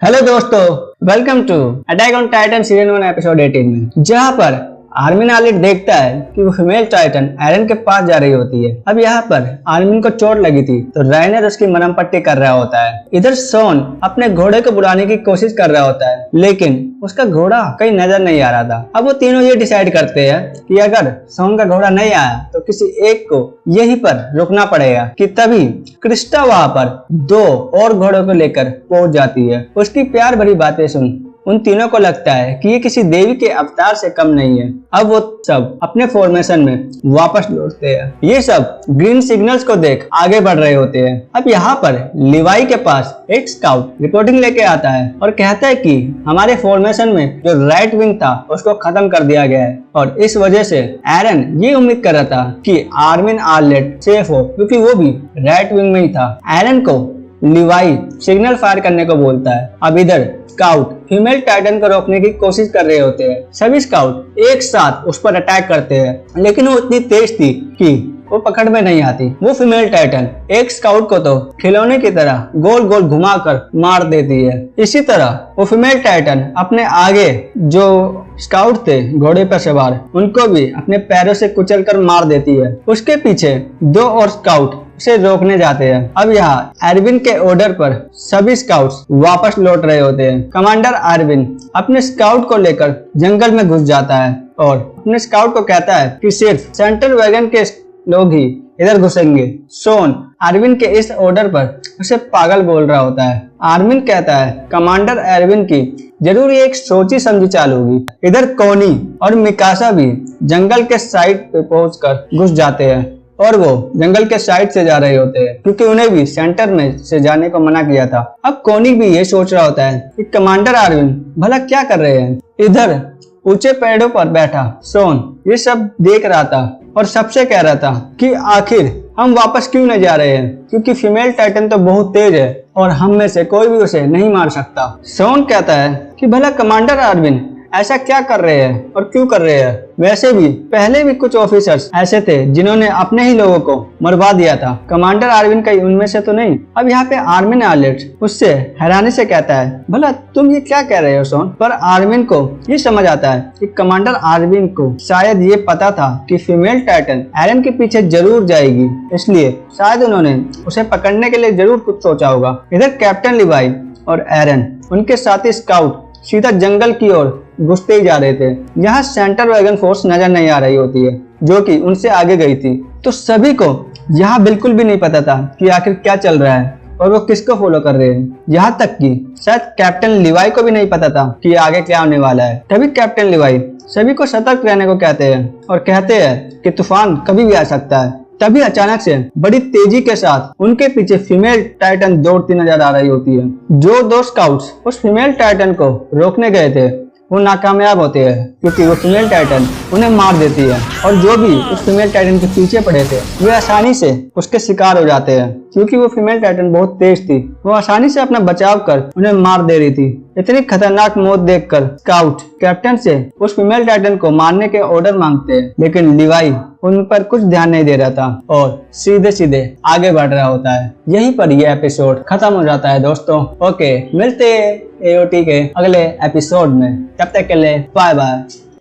Hello दोस्तों, welcome to attack on Titan season 1 episode 18 में, जहां पर आर्मिन आलिट देखता है कि वो फीमेल टाइटन एरन के पास जा रही होती है। अब यहाँ पर आर्मिन को चोट लगी थी तो राइनर उसकी मरहम पट्टी कर रहा होता है। इधर सोन अपने घोड़े को बुलाने की कोशिश कर रहा होता है, लेकिन उसका घोड़ा कहीं नजर नहीं आ रहा था। अब वो तीनों ये डिसाइड करते हैं कि अगर सोन का घोड़ा नहीं आया तो किसी एक को यहीं पर रुकना पड़ेगा। कि तभी क्रिस्टा वहाँ पर दो और घोड़ों को लेकर पहुंच जाती है। उसकी प्यार भरी बातें सुन उन तीनों को लगता है कि ये किसी देवी के अवतार से कम नहीं है। अब वो सब अपने फॉर्मेशन में वापस लौटते हैं। ये सब ग्रीन सिग्नल्स को देख आगे बढ़ रहे होते हैं। अब यहाँ पर लिवाई के पास एक स्काउट रिपोर्टिंग लेके आता है और कहता है कि हमारे फॉर्मेशन में जो राइट विंग था उसको खत्म कर दिया गया है और इस वजह से एरन ये उम्मीद कर रहा था कि आर्मिन आर्लेट सेफ हो, क्योंकि वो भी राइट विंग में ही था। एरन को लिवाई सिग्नल फायर करने को बोलता है। अब इधर स्काउट फीमेल टाइटन को रोकने की कोशिश कर रहे होते हैं। सभी स्काउट एक साथ उस पर अटैक करते हैं, लेकिन वो इतनी तेज थी कि वो पकड़ में नहीं आती। वो फीमेल टाइटन एक स्काउट को तो खिलौने की तरह गोल गोल घुमाकर मार देती है। इसी तरह वो फीमेल टाइटन अपने आगे जो स्काउट थे घोड़े पर सवार, उनको भी अपने पैरों से कुचलकर मार देती है। उसके पीछे दो और स्काउट उसे रोकने जाते हैं। अब यहाँ आर्विन के ऑर्डर पर सभी स्काउट्स वापस लौट रहे होते हैं। कमांडर आर्विन अपने स्काउट को लेकर जंगल में घुस जाता है और अपने स्काउट को कहता है कि सिर्फ सेंट्रल वैगन के लोग ही इधर घुसेंगे। सोन आर्विन के इस ऑर्डर पर उसे पागल बोल रहा होता है। आर्विन कहता है कमांडर आर्विन की जरूर ये एक सोची समझी चाल होगी। इधर कोनी और मिकासा भी जंगल के साइड पे पहुंचकर घुस जाते हैं और वो जंगल के साइड से जा रहे होते हैं, क्योंकि उन्हें भी सेंटर में से जाने को मना किया था। अब कोनी भी ये सोच रहा होता है कि कमांडर आर्विन भला क्या कर रहे हैं। इधर ऊंचे पेड़ों पर बैठा सोन ये सब देख रहा था और सबसे कह रहा था कि आखिर हम वापस क्यों नहीं जा रहे हैं, क्योंकि फीमेल टाइटन तो बहुत तेज है और हम में से कोई भी उसे नहीं मार सकता। सोन कहता है कि भला कमांडर आर्विन ऐसा क्या कर रहे हैं और क्यों कर रहे हैं। वैसे भी पहले भी कुछ ऑफिसर्स ऐसे थे जिन्होंने अपने ही लोगों को मरवा दिया था। कमांडर आर्विन कहीं उनमें से तो नहीं। अब यहाँ पे आर्मिन आर्लेट उससे हैरानी से कहता है भला तुम ये क्या कह रहे हो सोन। पर आर्मिन को ये समझ आता है कि कमांडर आर्विन को शायद ये पता था कि फीमेल टाइटन एरन के पीछे जरूर जाएगी, इसलिए शायद उन्होंने उसे पकड़ने के लिए जरूर कुछ सोचा होगा। इधर कैप्टन लिवाई और एरन उनके साथी स्काउट सीधा जंगल की ओर घुसते ही जा रहे थे। यहाँ सेंट्रल वैगन फोर्स नजर नहीं आ रही होती है, जो कि उनसे आगे गई थी। तो सभी को यहाँ बिल्कुल भी नहीं पता था कि आखिर क्या चल रहा है और वो किसको फॉलो कर रहे हैं। यहाँ तक कि शायद कैप्टन लिवाई को भी नहीं पता था कि आगे क्या होने वाला है। तभी कैप्टन लिवाई सभी को सतर्क रहने को कहते हैं और कहते हैं कि तूफान कभी भी आ सकता है। तभी अचानक से बड़ी तेजी के साथ उनके पीछे फीमेल टाइटन दौड़ती नजर आ रही होती है। जो दो स्काउट्स उस फीमेल टाइटन को रोकने गए थे वो नाकामयाब होते हैं, क्योंकि वो फीमेल टाइटन उन्हें मार देती है और जो भी उस फीमेल टाइटन के पीछे पड़े थे वे आसानी से उसके शिकार हो जाते हैं। क्योंकि वो फीमेल टाइटन बहुत तेज थी, वो आसानी से अपना बचाव कर उन्हें मार दे रही थी। इतनी खतरनाक मौत देखकर स्काउट कैप्टन से उस फीमेल टाइटन को मारने के ऑर्डर मांगते हैं, लेकिन लिवाई उन पर कुछ ध्यान नहीं दे रहा था और सीधे सीधे आगे बढ़ रहा होता है। यहीं पर यह एपिसोड खत्म हो जाता है दोस्तों। ओके, मिलते हैं AOT के अगले एपिसोड में। तब तक के लिए बाय बाय।